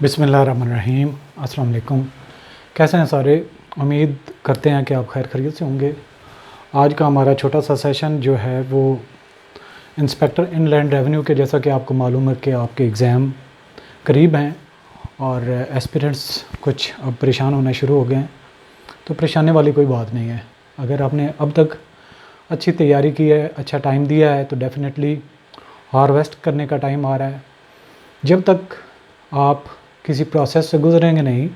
बिस्मिल्लाहिर्रहमानिर्रहीम। अस्सलाम वालेकुम। कैसे हैं सारे? उम्मीद करते हैं कि आप खैर खैरियत से होंगे। आज का हमारा छोटा सा सेशन जो है वो इंस्पेक्टर इनलैंड रेवेन्यू के, जैसा कि आपको मालूम है कि आपके एग्ज़ाम करीब हैं और एस्पिरेंट्स कुछ अब परेशान होना शुरू हो गए हैं। तो परेशानी वाली कोई बात नहीं है। अगर आपने अब तक अच्छी तैयारी की है, अच्छा टाइम दिया है, तो डेफ़िनेटली हार्वेस्ट करने का टाइम आ रहा है। जब तक आप किसी प्रोसेस से गुजरेंगे नहीं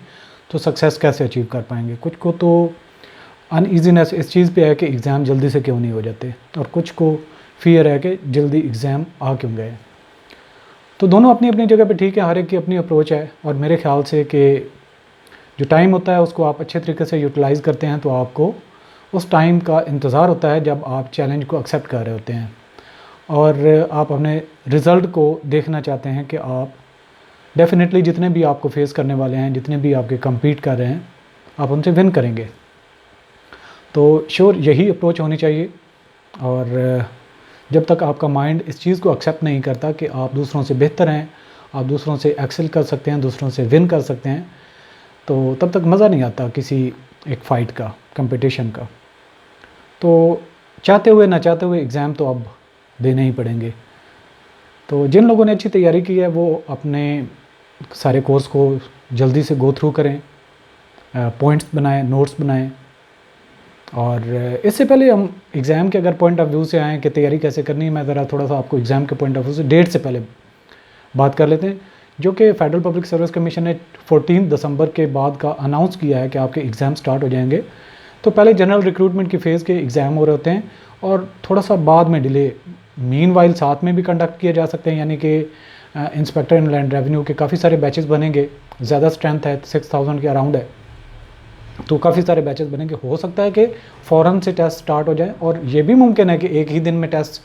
तो सक्सेस कैसे अचीव कर पाएंगे। कुछ को तो अनईजीनेस इस चीज़ पे है कि एग्ज़ाम जल्दी से क्यों नहीं हो जाते, और कुछ को फियर है कि जल्दी एग्ज़ाम आ क्यों गए। तो दोनों अपनी अपनी जगह पे ठीक है, हर एक की अपनी अप्रोच है। और मेरे ख्याल से कि जो टाइम होता है उसको आप अच्छे तरीके से यूटिलाइज़ करते हैं तो आपको उस टाइम का इंतज़ार होता है जब आप चैलेंज को एक्सेप्ट कर रहे होते हैं और आप अपने रिज़ल्ट को देखना चाहते हैं कि आप डेफ़िनेटली जितने भी आपको फेस करने वाले हैं, जितने भी आपके कम्पीट कर रहे हैं, आप उनसे विन करेंगे। तो श्योर यही अप्रोच होनी चाहिए। और जब तक आपका माइंड इस चीज़ को एक्सेप्ट नहीं करता कि आप दूसरों से बेहतर हैं, आप दूसरों से एक्सेल कर सकते हैं, दूसरों से विन कर सकते हैं, तो तब तक मज़ा नहीं आता किसी एक फ़ाइट का, कंपटीशन का। तो चाहते हुए ना चाहते हुए एग्ज़ाम तो अब देने ही पड़ेंगे। तो जिन लोगों ने अच्छी तैयारी की है वो अपने सारे कोर्स को जल्दी से गो थ्रू करें, पॉइंट्स बनाएं, नोट्स बनाएं। और इससे पहले हम एग्ज़ाम के अगर पॉइंट ऑफ व्यू से आएँ कि तैयारी कैसे करनी है, मैं ज़रा थोड़ा सा आपको एग्ज़ाम के पॉइंट ऑफ व्यू से डेट से पहले बात कर लेते हैं, जो कि फेडरल पब्लिक सर्विस कमीशन ने 14 दिसंबर के बाद का अनाउंस किया है कि आपके एग्ज़ाम स्टार्ट हो जाएंगे। तो पहले जनरल रिक्रूटमेंट की फ़ेज़ के एग्ज़ाम हो रहे होते हैं और थोड़ा सा बाद में डिले, मीनवाइल साथ में भी कंडक्ट किए जा सकते हैं। यानी कि इंस्पेक्टर इनलैंड रेवेन्यू के काफ़ी सारे बैचेस बनेंगे, ज़्यादा स्ट्रेंथ है, 6000 के अराउंड है, तो काफ़ी सारे बैचेस बनेंगे। हो सकता है कि फ़ौरन से टेस्ट स्टार्ट हो जाए, और ये भी मुमकिन है कि एक ही दिन में टेस्ट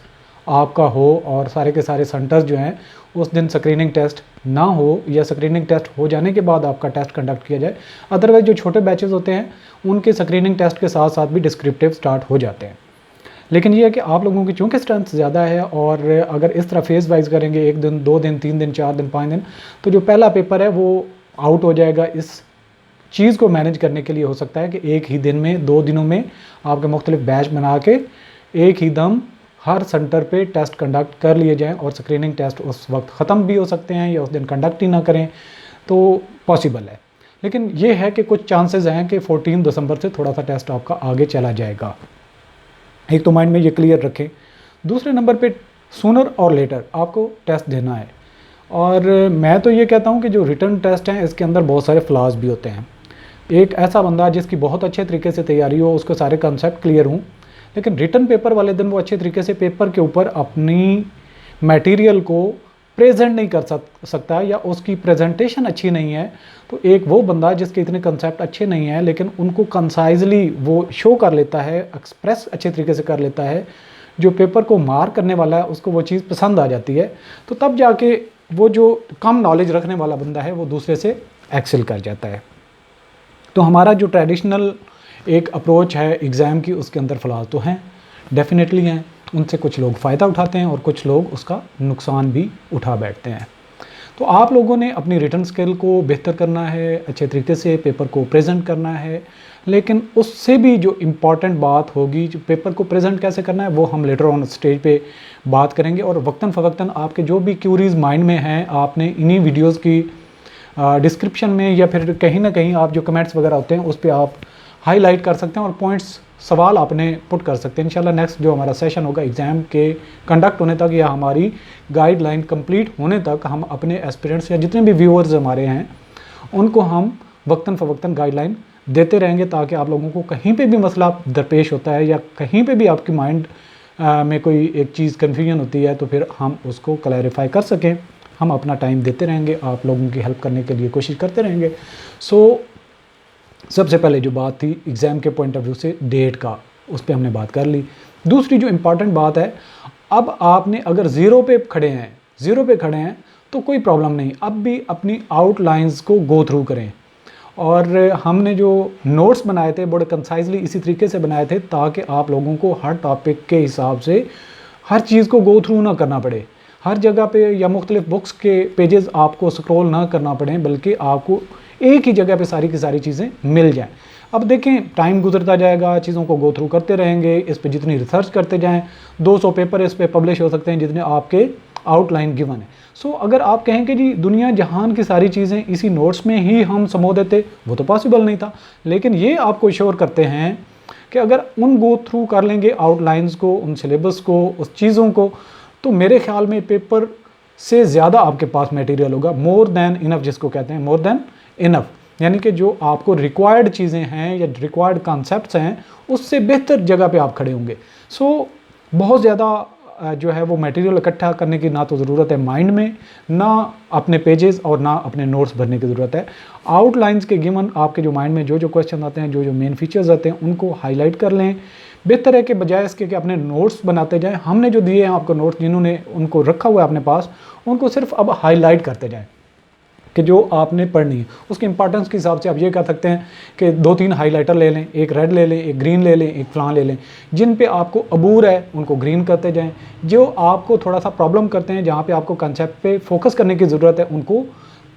आपका हो और सारे के सारे सेंटर्स जो हैं उस दिन स्क्रीनिंग टेस्ट ना हो, या स्क्रीनिंग टेस्ट हो जाने के बाद आपका टेस्ट कंडक्ट किया जाए। अदरवाइज़ जो छोटे बैचेस होते हैं उनके स्क्रीनिंग टेस्ट के साथ साथ भी डिस्क्रिप्टिव स्टार्ट हो जाते हैं। लेकिन ये है कि आप लोगों की चूँकि स्ट्रेंथ ज़्यादा है, और अगर इस तरह फेज़ वाइज करेंगे, 1 दिन, 2 दिन, 3 दिन, 4 दिन, 5 दिन, तो जो पहला पेपर है वो आउट हो जाएगा। इस चीज़ को मैनेज करने के लिए हो सकता है कि एक ही दिन में, 2 दिनों में आपके मुख्तलिफ बैच बना के एक ही दम हर सेंटर पे टेस्ट कंडक्ट कर लिए जाएँ, और स्क्रीनिंग टेस्ट उस वक्त ख़त्म भी हो सकते हैं या उस दिन कंडक्ट ही ना करें, तो पॉसिबल है। लेकिन ये है कि कुछ चांसेस हैं कि 14 दिसंबर से थोड़ा सा टेस्ट आपका आगे चला जाएगा। एक तो माइंड में ये क्लियर रखें। दूसरे नंबर पे सूनर और लेटर आपको टेस्ट देना है। और मैं तो ये कहता हूँ कि जो रिटर्न टेस्ट हैं इसके अंदर बहुत सारे फ्लॉज भी होते हैं। एक ऐसा बंदा जिसकी बहुत अच्छे तरीके से तैयारी हो, उसके सारे कंसेप्ट क्लियर हों, लेकिन रिटर्न पेपर वाले दिन वो अच्छे तरीके से पेपर के ऊपर अपनी मटेरियल को प्रेजेंट नहीं कर सकता, या उसकी प्रेजेंटेशन अच्छी नहीं है, तो एक वो बंदा जिसके इतने कंसेप्ट अच्छे नहीं हैं लेकिन उनको कंसाइजली वो शो कर लेता है, एक्सप्रेस अच्छे तरीके से कर लेता है, जो पेपर को मार्क करने वाला है उसको वो चीज़ पसंद आ जाती है, तो तब जाके वो जो कम नॉलेज रखने वाला बंदा है वो दूसरे से एक्सेल कर जाता है। तो हमारा जो ट्रेडिशनल एक अप्रोच है एग्ज़ाम की, उसके अंदर फ़िलहाल तो हैं, डेफिनेटली हैं। उनसे कुछ लोग फ़ायदा उठाते हैं और कुछ लोग उसका नुकसान भी उठा बैठते हैं। तो आप लोगों ने अपनी रिटर्न स्किल को बेहतर करना है, अच्छे तरीके से पेपर को प्रेजेंट करना है, लेकिन उससे भी जो इम्पॉर्टेंट बात होगी, जो पेपर को प्रेजेंट कैसे करना है, वो हम लेटर ऑन स्टेज पे बात करेंगे। और वक्तन फ़वक्तन आपके जो भी क्यूरीज़ माइंड में हैं, आपने इन्हीं वीडियोज़ की डिस्क्रिप्शन में या फिर कहीं ना कहीं आप जो कमेंट्स वगैरह होते हैं उस पर आप हाईलाइट कर सकते हैं और पॉइंट्स, सवाल आपने पुट कर सकते हैं। इंशाल्लाह नेक्स्ट जो हमारा सेशन होगा एग्ज़ाम के कंडक्ट होने तक या हमारी गाइडलाइन कंप्लीट होने तक, हम अपने एस्पिरेंट्स या जितने भी व्यूअर्स हमारे हैं उनको हम वक्तन फ़वक्तन गाइडलाइन देते रहेंगे, ताकि आप लोगों को कहीं पे भी मसला दरपेश होता है या कहीं पे भी आपकी माइंड में कोई एक चीज़ कन्फ्यूजन होती है तो फिर हम उसको क्लैरिफाई कर सकें। हम अपना टाइम देते रहेंगे, आप लोगों की हेल्प करने के लिए कोशिश करते रहेंगे। सबसे पहले जो बात थी एग्ज़ाम के पॉइंट ऑफ व्यू से डेट का, उस पर हमने बात कर ली। दूसरी जो इम्पॉर्टेंट बात है, अब आपने अगर ज़ीरो पे खड़े हैं तो कोई प्रॉब्लम नहीं, अब भी अपनी आउटलाइंस को गो थ्रू करें। और हमने जो नोट्स बनाए थे बड़े कंसाइजली इसी तरीके से बनाए थे ताकि आप लोगों को हर टॉपिक के हिसाब से हर चीज़ को गो थ्रू ना करना पड़े। हर जगह पे या मुख्तलिफ बुक्स के पेजेस आपको स्क्रॉल ना करना पड़े, बल्कि आपको एक ही जगह पे सारी की सारी चीज़ें मिल जाएं। अब देखें, टाइम गुजरता जाएगा, चीज़ों को गो थ्रू करते रहेंगे, इस पे जितनी रिसर्च करते जाएं, 200 पेपर इस पे पब्लिश हो सकते हैं जितने आपके आउटलाइन गिवन है। सो अगर आप कहें कि जी दुनिया जहान की सारी चीज़ें इसी नोट्स में ही हम समो देते, वो तो पॉसिबल नहीं था। लेकिन ये आपको श्योर करते हैं कि अगर उन गो थ्रू कर लेंगे आउटलाइंस को, उन सिलेबस को, उस चीज़ों को, तो मेरे ख्याल में पेपर से ज़्यादा आपके पास मटेरियल होगा। मोर देन इनफ जिसको कहते हैं, मोर देन इनफ, यानी कि जो आपको रिक्वायर्ड चीज़ें हैं या रिक्वायर्ड कॉन्सेप्ट्स हैं, उससे बेहतर जगह पे आप खड़े होंगे। सो बहुत ज़्यादा जो है वो मटेरियल इकट्ठा करने की ना तो ज़रूरत है माइंड में, ना अपने पेजेस और ना अपने नोट्स भरने की ज़रूरत है। आउटलाइंस के गिवन आपके जो माइंड में जो जो क्वेश्चन आते हैं, जो जो मेन फीचर्स आते हैं, उनको हाईलाइट कर लें। बेहतर है कि बजाय इसके कि अपने नोट्स बनाते जाएं, हमने जो दिए हैं आपको नोट्स, जिन्होंने उनको रखा हुआ है अपने पास, उनको सिर्फ अब हाईलाइट करते जाएं कि जो आपने पढ़नी है। उसके इंपॉर्टेंस के हिसाब से आप ये कह सकते हैं कि 2-3 हाइलाइटर ले लें, एक रेड ले लें, एक ग्रीन ले लें, एक फ्लां ले लें। जिन पे आपको अबूर है उनको ग्रीन करते जाएं, जो आपको थोड़ा सा प्रॉब्लम करते हैं, जहाँ पे आपको कंसेप्ट पे फोकस करने की ज़रूरत है, उनको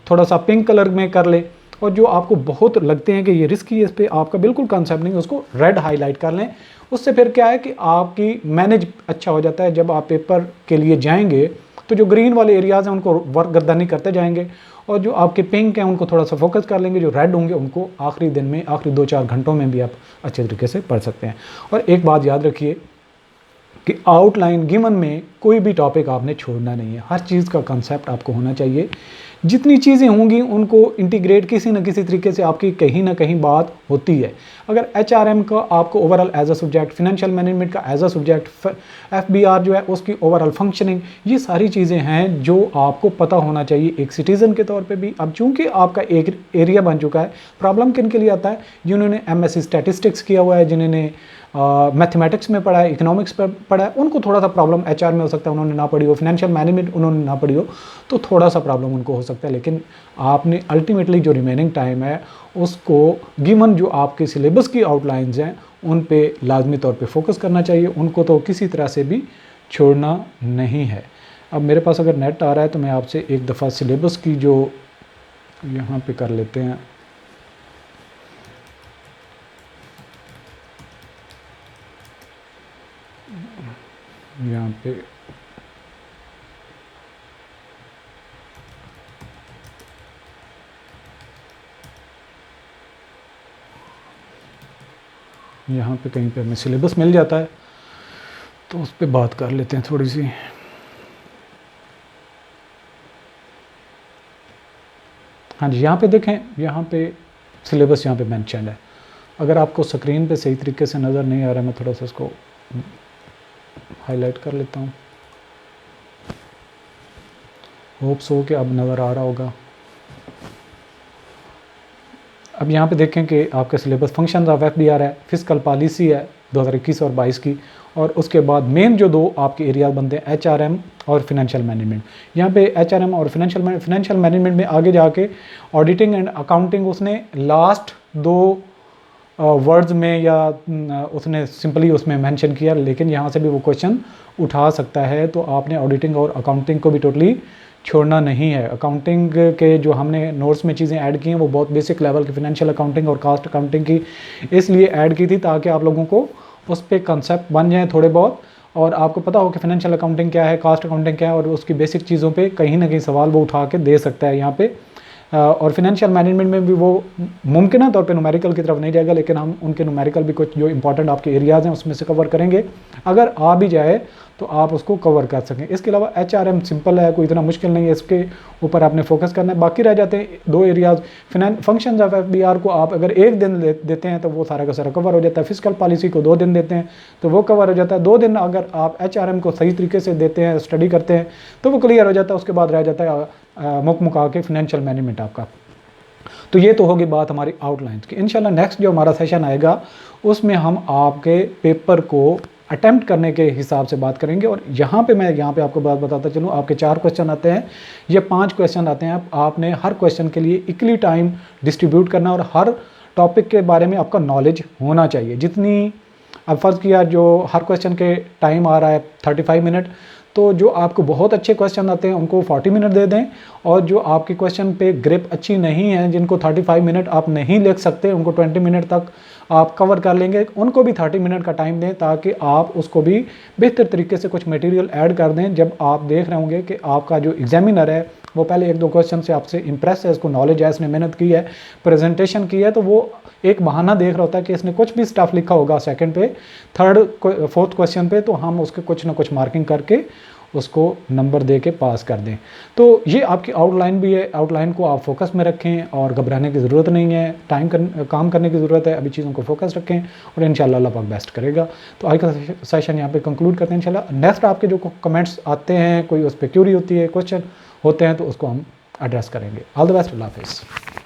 थोड़ा सा पिंक कलर में कर लें। और जो आपको बहुत लगते हैं कि ये रिस्की है, इस पर आपका बिल्कुल कंसेप्ट नहीं, उसको रेड हाईलाइट कर लें। उससे फिर क्या है कि आपकी मैनेज अच्छा हो जाता है। जब आप पेपर के लिए जाएंगे तो जो ग्रीन वाले एरियाज़ हैं उनको वर्क गर्दानी करते जाएंगे, और जो आपके पिंक हैं उनको थोड़ा सा फोकस कर लेंगे, जो रेड होंगे उनको आखिरी दिन में, आखिरी 2-4 घंटों में भी आप अच्छे तरीके से पढ़ सकते हैं। और एक बात याद रखिए कि आउटलाइन गिवन में कोई भी टॉपिक आपने छोड़ना नहीं है, हर चीज़ का कंसेप्ट आपको होना चाहिए। जितनी चीज़ें होंगी उनको इंटीग्रेट किसी न किसी तरीके से आपकी कहीं ना कहीं बात होती है। अगर HRM का आपको overall as a subject, financial management का एज अ सब्जेक्ट, FBR जो है उसकी ओवरऑल फंक्शनिंग, ये सारी चीज़ें हैं जो आपको पता होना चाहिए एक सिटीज़न के तौर पे भी। अब चूंकि आपका एक एरिया बन चुका है, प्रॉब्लम किन के लिए आता है? जिन्होंने MSc स्टैटिस्टिक्स किया हुआ है, जिन्होंने मैथमेटिक्स में पढ़ा है, इकोनॉमिक्स पर पढ़ा है, उनको थोड़ा सा प्रॉब्लम HR में हो सकता है, उन्होंने ना पढ़ी हो, फिनेंशियल मैनेजमेंट उन्होंने ना पढ़ी हो, तो थोड़ा सा प्रॉब्लम उनको हो सकता है। लेकिन आपने अल्टीमेटली जो रिमेनिंग टाइम है उसको गिवन जो आपके सिलेबस की आउटलाइंस हैं उन पे लाजमी तौर पे फोकस करना चाहिए, उनको तो किसी तरह से भी छोड़ना नहीं है। अब मेरे पास अगर नेट आ रहा है तो मैं आपसे एक दफ़ा सिलेबस की जो यहाँ पे कर लेते हैं, यहाँ पे कहीं पे हमें सिलेबस मिल जाता है तो उस पर बात कर लेते हैं थोड़ी सी। हाँ जी, यहाँ पे देखें, यहाँ पे सिलेबस यहाँ पे मेंशन है। अगर आपको स्क्रीन पे सही तरीके से नज़र नहीं आ रहा है, मैं थोड़ा सा इसको हाईलाइट कर लेता हूँ। होप्स हो कि अब नज़र आ रहा होगा। अब यहाँ पे देखें कि आपका सिलेबस फंक्शंस ऑफ FBR है, फिस्कल पॉलिसी है 2021 और 22 की, और उसके बाद मेन जो दो आपके एरियाज बनते हैं HRM और फिनेंशियल मैनेजमेंट। यहाँ पे HRM और फिनेंशियल मैनेजमेंट में आगे जाके ऑडिटिंग एंड अकाउंटिंग उसने लास्ट 2 वर्ड्स में या उसने सिंपली उसमें मेंशन किया, लेकिन यहाँ से भी वो क्वेश्चन उठा सकता है। तो आपने ऑडिटिंग और अकाउंटिंग को भी टोटली छोड़ना नहीं है। अकाउंटिंग के जो हमने नोट्स में चीज़ें ऐड की हैं वो बहुत बेसिक लेवल की फिनेंशियल अकाउंटिंग और कास्ट अकाउंटिंग की इसलिए ऐड की थी ताकि आप लोगों को उस पर कंसेप्ट बन जाए थोड़े बहुत, और आपको पता हो कि फिनेंशियल अकाउंटिंग क्या है, कास्ट अकाउंटिंग क्या है, और उसकी बेसिक चीज़ों पे कहीं ना कहीं सवाल वो उठा के दे सकता है यहाँ पे। और फिनेंशियल मैनेजमेंट में भी वो मुमकिन तौर पे न्यूमेरिकल की तरफ नहीं जाएगा, लेकिन हम उनके न्यूमेरिकल भी कुछ जो इंपॉर्टेंट आपके एरियाज़ हैं उसमें से कवर करेंगे। अगर आ भी जाए तो आप उसको कवर कर सकें। इसके अलावा HRM सिंपल है, कोई इतना मुश्किल नहीं है, इसके ऊपर आपने फोकस करना है। बाकी रह जाते हैं 2 एरियाज़। फंक्शंस ऑफ FBR को आप अगर 1 दिन देते हैं तो वो सारा का सारा कवर हो जाता है। फिस्कल पॉलिसी को 2 दिन देते हैं तो वो कवर हो जाता है। 2 दिन अगर आप HRM को सही तरीके से देते हैं, स्टडी करते हैं, तो वो क्लियर हो जाता है। उसके बाद रह जाता है मुका के फिनेंशियल मैनेजमेंट आपका। तो ये तो होगी बात हमारी आउटलाइंस की। इंशाल्लाह नेक्स्ट जो हमारा सेशन आएगा उसमें हम आपके पेपर को अटेम्प्ट करने के हिसाब से बात करेंगे। और यहाँ पे आपको बात बताता चलूँ, आपके 4 क्वेश्चन आते हैं या 5 क्वेश्चन आते हैं। आपने हर क्वेश्चन के लिए इक्वली टाइम डिस्ट्रीब्यूट करना और हर टॉपिक के बारे में आपका नॉलेज होना चाहिए। जितनी अब फ़र्ज़ किया जो हर क्वेश्चन के टाइम आ रहा है 35 मिनट, तो जो आपको बहुत अच्छे क्वेश्चन आते हैं उनको 40 मिनट दे दें, और जो आपके क्वेश्चन पे ग्रिप अच्छी नहीं है, जिनको 35 मिनट आप नहीं लिख सकते, उनको 20 मिनट तक आप कवर कर लेंगे, उनको भी 30 मिनट का टाइम दें, ताकि आप उसको भी बेहतर तरीके से कुछ मटेरियल ऐड कर दें। जब आप देख रहे होंगे कि आपका जो एग्जामिनर है वो पहले 1-2 क्वेश्चन से आपसे इंप्रेस है, इसको नॉलेज है, इसने मेहनत की है, प्रेजेंटेशन की है, तो वो एक बहाना देख रहा होता है कि इसने कुछ भी स्टफ लिखा होगा सेकंड पे, थर्ड फोर्थ क्वेश्चन पे, तो हम उसके कुछ ना कुछ मार्किंग करके उसको नंबर दे के पास कर दें। तो ये आपकी आउटलाइन भी है, आउटलाइन को आप फोकस में रखें और घबराने की ज़रूरत नहीं है, काम करने की ज़रूरत है, अभी चीज़ों को फोकस रखें और इंशाल्लाह अल्लाह पाक बेस्ट करेगा। तो आज का सेशन यहाँ पे कंक्लूड करते हैं इंशाल्लाह। नेक्स्ट आपके जो कमेंट्स आते हैं, कोई उस पर क्यूरी होती है, क्वेश्चन होते हैं, तो उसको हम एड्रेस करेंगे। ऑल द बेस्ट, अल्लाह हाफिज़।